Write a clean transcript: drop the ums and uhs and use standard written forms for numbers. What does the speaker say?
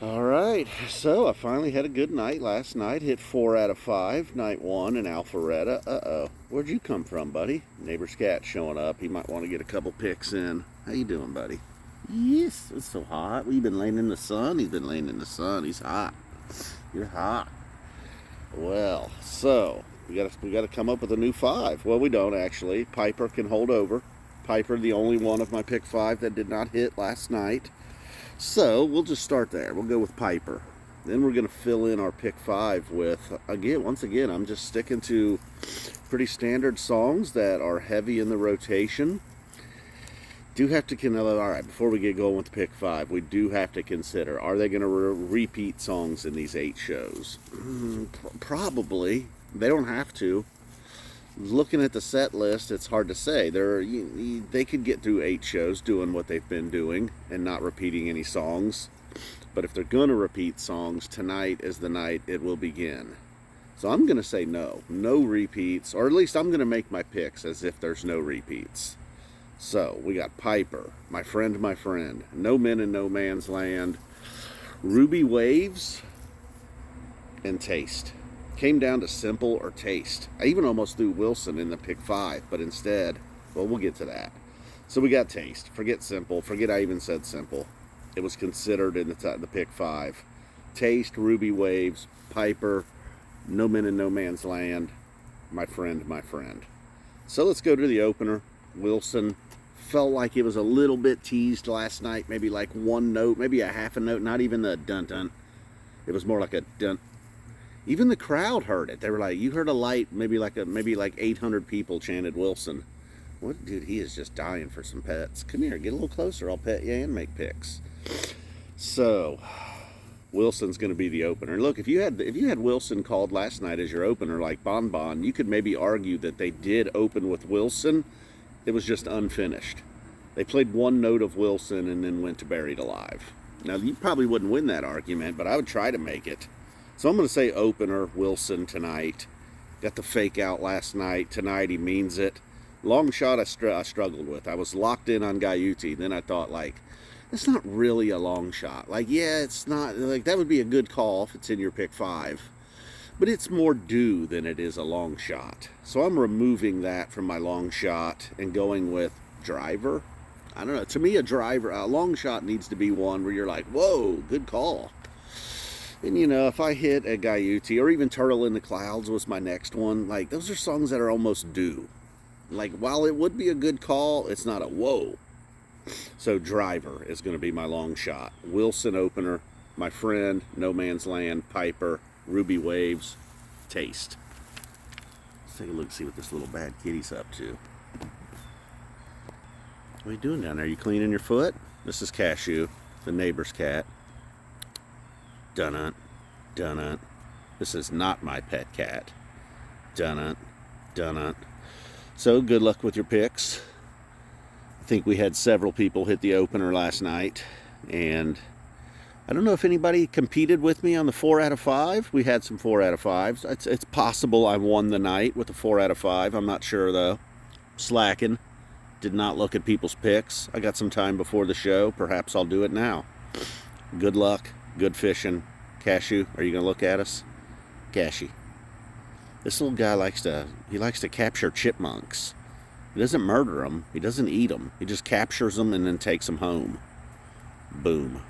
Alright, so I finally had a good night last night. Hit 4 out of 5, night 1 in Alpharetta. Uh-oh. Where'd you come from, buddy? Neighbor's cat showing up. He might want to get a couple pics in. How you doing, buddy? Yes, it's so hot. Well, you been laying in the sun? He's been laying in the sun. He's hot. You're hot. Well, so we gotta come up with a new 5. Well, we don't actually. Piper can hold over. Piper, the only one of my pick 5 that did not hit last night. So we'll just start there. We'll go with Piper. Then we're going to fill in our pick 5 with, once again, I'm just sticking to pretty standard songs that are heavy in the rotation. Do have to, all right, before we get going with pick 5, we do have to consider, are they going to repeat songs in these 8 shows? Probably. They don't have to. Looking at the set list, it's hard to say. They could get through 8 shows doing what they've been doing and not repeating any songs. But if they're going to repeat songs, tonight is the night it will begin. So I'm going to say no. No repeats, or at least I'm going to make my picks as if there's no repeats. So we got Piper, My Friend, No Men in No Man's Land, Ruby Waves, and Taste. Came down to Simple or Taste. I even almost threw Wilson in the pick 5, but instead, well, we'll get to that. So we got Taste. Forget Simple. Forget I even said Simple. It was considered in the pick 5. Taste, Ruby Waves, Piper, No Men in No Man's Land, My Friend. So let's go to the opener. Wilson. Felt like it was a little bit teased last night. Maybe like one note, maybe a half a note, not even the dun-dun. It was more like a dun. Even the crowd heard it. They were like, you heard a light, maybe like 800 people chanted Wilson. What, dude, he is just dying for some pets. Come here, get a little closer. I'll pet you and make pics. So, Wilson's going to be the opener. Look, if you had Wilson called last night as your opener, like Bon Bon, you could maybe argue that they did open with Wilson. It was just unfinished. They played one note of Wilson and then went to Buried Alive. Now, you probably wouldn't win that argument, but I would try to make it. So I'm going to say opener, Wilson tonight. Got the fake out last night. Tonight he means it. Longshot I struggled with. I was locked in on Gaiuti. Then I thought, like, it's not really a long shot. Like, yeah, it's not. Like, that would be a good call if it's in your pick 5. But it's more due than it is a long shot. So I'm removing that from my long shot and going with Driver. I don't know. To me, a long shot needs to be one where you're like, whoa, good call. And, if I hit a Gaiuti, or even Turtle in the Clouds was my next one, like, those are songs that are almost due. Like, while it would be a good call, it's not a whoa. So Driver is going to be my long shot. Wilson opener, My Friend, No Man's Land, Piper, Ruby Waves, Taste. Let's take a look, see what this little bad kitty's up to. What are you doing down there? Are you cleaning your foot? This is Cashew, the neighbor's cat. Dun-dun, dun-dun. This is not my pet cat. Dun-dun, dun-dun. So, good luck with your picks. I think we had several people hit the opener last night. And I don't know if anybody competed with me on the 4 out of 5. We had some 4 out of 5s. It's possible I won the night with the 4 out of 5. I'm not sure, though. Slacking. Did not look at people's picks. I got some time before the show. Perhaps I'll do it now. Good luck. Good fishing. Cashew, are you going to look at us? Cashy. This little guy likes to capture chipmunks. He doesn't murder them. He doesn't eat them. He just captures them and then takes them home. Boom.